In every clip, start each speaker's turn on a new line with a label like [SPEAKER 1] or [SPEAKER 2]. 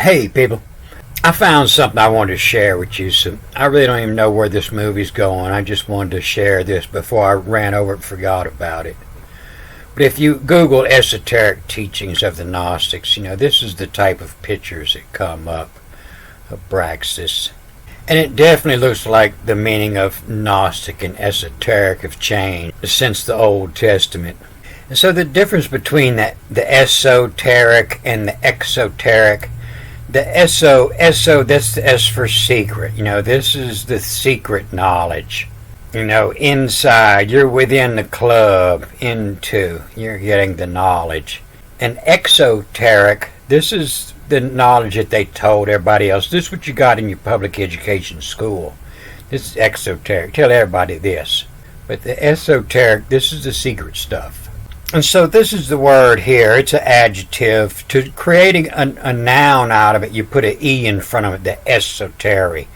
[SPEAKER 1] Hey people, I found something I wanted to share with you. So I really don't even know where this movie's going. I just wanted to share this before I ran over and forgot about it. But if you Google esoteric teachings of the Gnostics, this is the type of pictures that come up of Braxis. And it definitely looks like the meaning of Gnostic and esoteric have changed since the Old Testament. And so the difference between the esoteric and the exoteric, the that's the S for secret. This is the secret knowledge. Inside, you're within the club, you're getting the knowledge. And exoteric, this is the knowledge that they told everybody else. This is what you got in your public education school. This is exoteric. Tell everybody this. But the esoteric, this is the secret stuff. And so this is the word here. It's an adjective. To creating a noun out of it, you put an E in front of it, the esoteric.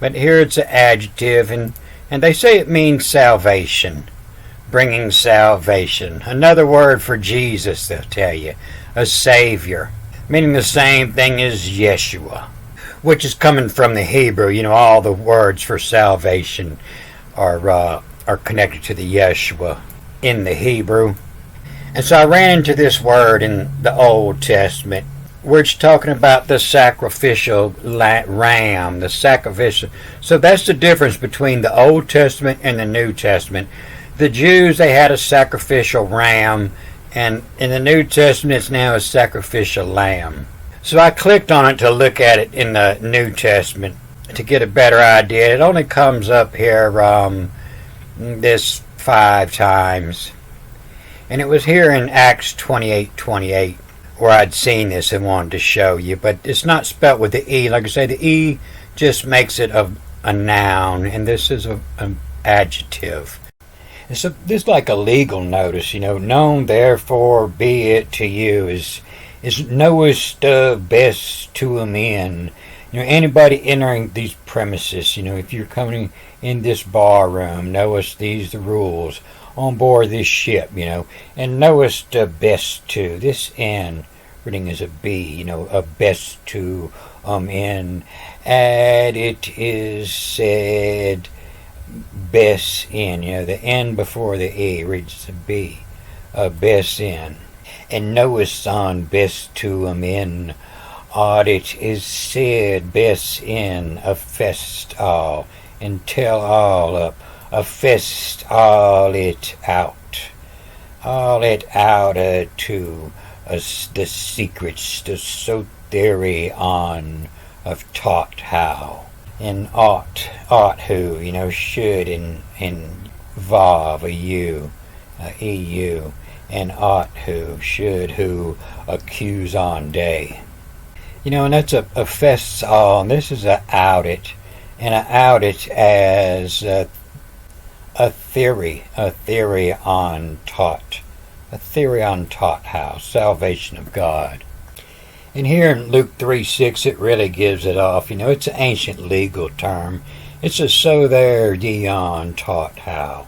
[SPEAKER 1] But here it's an adjective, and they say it means salvation, bringing salvation. Another word for Jesus, they'll tell you, a savior, meaning the same thing as Yeshua, which is coming from the Hebrew. All the words for salvation are connected to the Yeshua in the Hebrew. And so I ran into this word in the Old Testament, where it's talking about the sacrificial ram, the sacrificial. So that's the difference between the Old Testament and the New Testament. The Jews, they had a sacrificial ram, and in the New Testament, it's now a sacrificial lamb. So I clicked on it to look at it in the New Testament to get a better idea. It only comes up here this 5 times. And it was here in Acts 28:28 where I'd seen this and wanted to show you. But it's not spelt with the E. Like I say, the E just makes it a noun, and this is an adjective. And so this is like a legal notice, known therefore be it to you is knowest best to a men. Anybody entering these premises, if you're coming in this bar room, knowest these the rules on board this ship, and knowest best to. This N reading as a B, a best to in, and it is said best in, the N before the E reads a B, best in, and knowest on best to in, it is said best in a fest all, and tell all up, a fest all it out to the secrets, the soterion of taught how, and ought who, should involve a EU, and ought who, should who, accuse on day. And that's a fest all, and this is a out it, and I out it as a theory on taught how, salvation of God. And here in Luke 3:6, it really gives it off. It's an ancient legal term. It's a so there dion taught how.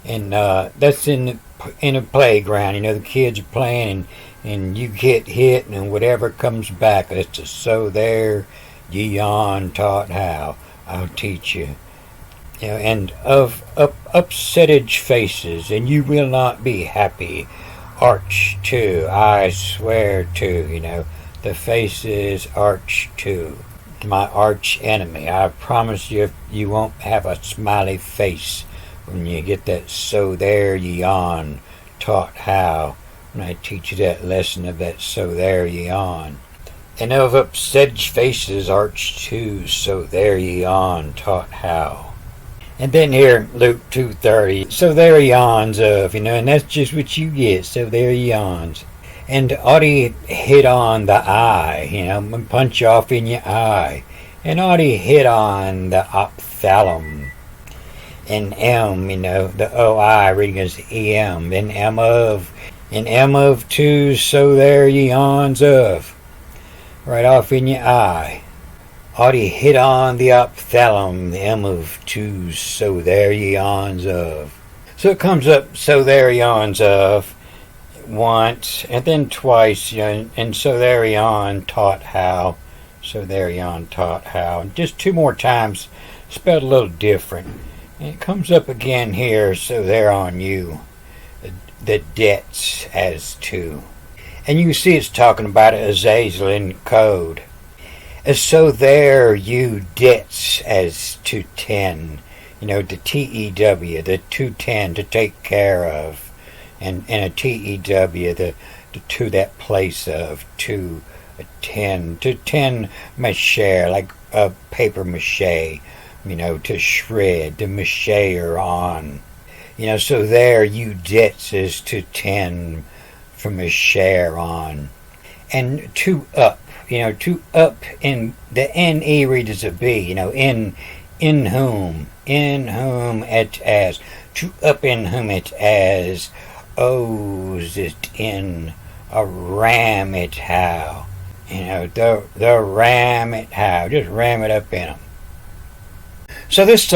[SPEAKER 1] And that's in a playground. The kids are playing, and you get hit, and whatever comes back, it's a so there dion taught how. I'll teach you. And of upsetted faces, and you will not be happy. Arch to, I swear to, the faces arch to my arch enemy. I promise you, you won't have a smiley face when you get that so there ye on taught how, when I teach you that lesson of that so there ye on. And of upset faces arch to, so there ye on taught how. And then here, Luke 2:30, so there yawns of, and that's just what you get, so there yawns. And ought he hit on the eye, punch off in your eye. And ought he hit on the ophthalmum. And M, the O-I reading as E-M. And M of two, so there yawns of. Right off in your eye. Ought he hit on the ophthalmum, the M of two, so there yawns of. So it comes up, so there yawns of, once, and then twice, and so there yawn taught how, So there yon taught how. And just two more times, spelled a little different. And it comes up again here, so there on you. The debts as to. And you see it's talking about Azazel in code. As so there you debts as to 10. The TEW, the 210, to take care of. And a TEW, the to that place of, to 10, to 10 mache, like a paper mache, to shred, the mache are on. So there you debts is to 10 from a share on. And to up, to up in the NE reads as a B, in whom it as, to up in whom it as, owes it in a ram it how. The ram it how. Just ram it up in them. So this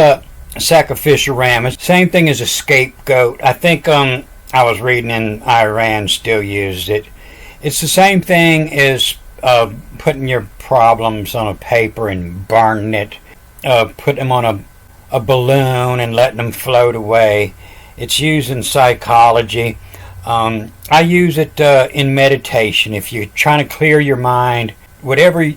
[SPEAKER 1] sacrificial ram is the same thing as a scapegoat. I think I was reading in Iran still used it. It's the same thing as putting your problems on a paper and burning it, putting them on a balloon and letting them float away. It's used in psychology. I use it in meditation. If you're trying to clear your mind, whatever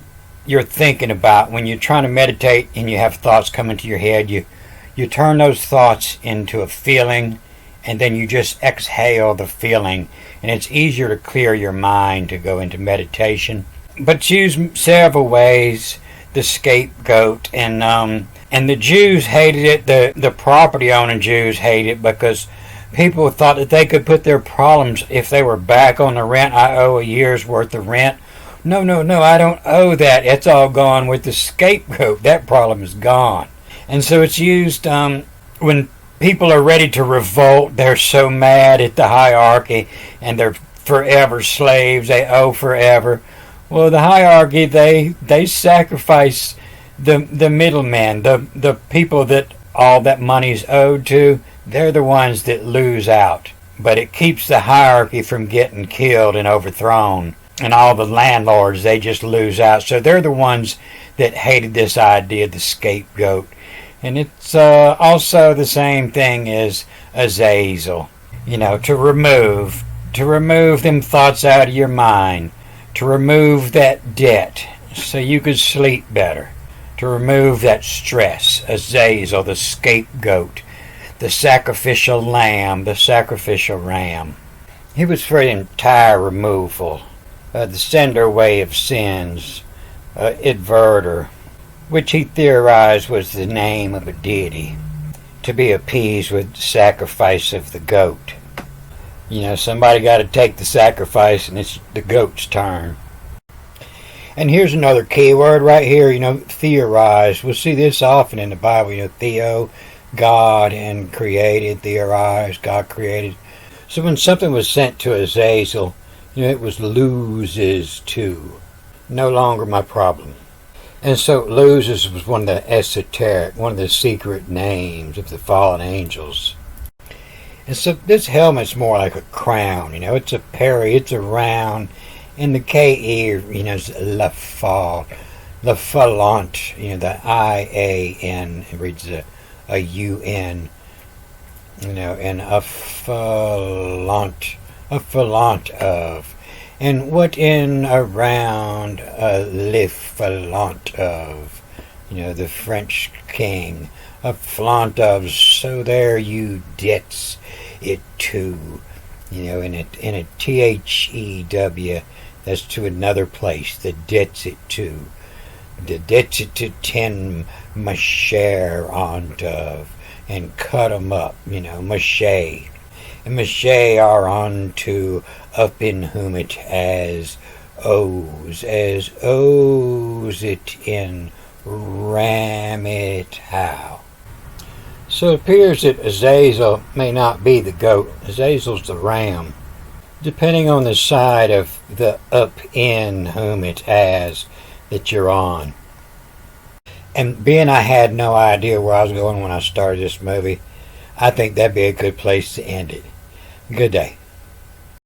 [SPEAKER 1] you're thinking about, when you're trying to meditate and you have thoughts come into your head, you turn those thoughts into a feeling, and then you just exhale the feeling, and it's easier to clear your mind to go into meditation. But it's used several ways, the scapegoat, and the Jews hated it. The property owning Jews hated it because people thought that they could put their problems, if they were back on the rent, I owe a year's worth of rent. No, I don't owe that. It's all gone with the scapegoat. That problem is gone. And so it's used when people are ready to revolt. They're so mad at the hierarchy and they're forever slaves. They owe forever. Well, the hierarchy, they sacrifice the middleman, the people that all that money's owed to. They're the ones that lose out. But it keeps the hierarchy from getting killed and overthrown. And all the landlords, they just lose out. So they're the ones that hated this idea of the scapegoat. And it's also the same thing as Azazel. To remove them thoughts out of your mind. To remove that debt so you could sleep better. To remove that stress. Azazel, the scapegoat. The sacrificial lamb, the sacrificial ram. He was for the entire removal. The sender away of sins. Adverter, which he theorized was the name of a deity, to be appeased with the sacrifice of the goat. Somebody got to take the sacrifice, and it's the goat's turn. And here's another key word right here, theorize. We'll see this often in the Bible, theo, God, and created, theorize, God created. So when something was sent to Azazel, it was loses to. No longer my problem. And so loses was one of the esoteric, one of the secret names of the fallen angels. And so this helmet's more like a crown, it's a peri, it's a round, and the K-E, is la fall, the falant, the I-A-N, it reads a U-N, and a falant of. And what in around le falant of, the French king, a flaunt of, so there you debts it to, in a THEW, that's to another place, the debts it to, the debts it to 10 macher on of, and cut 'em up, mache. And mache are on to up in whom it as owes it in ram it how. So it appears that Azazel may not be the goat. Azazel's the ram, depending on the side of the up in whom it has that you're on. And being I had no idea where I was going when I started this movie, I think that'd be a good place to end it. Good day.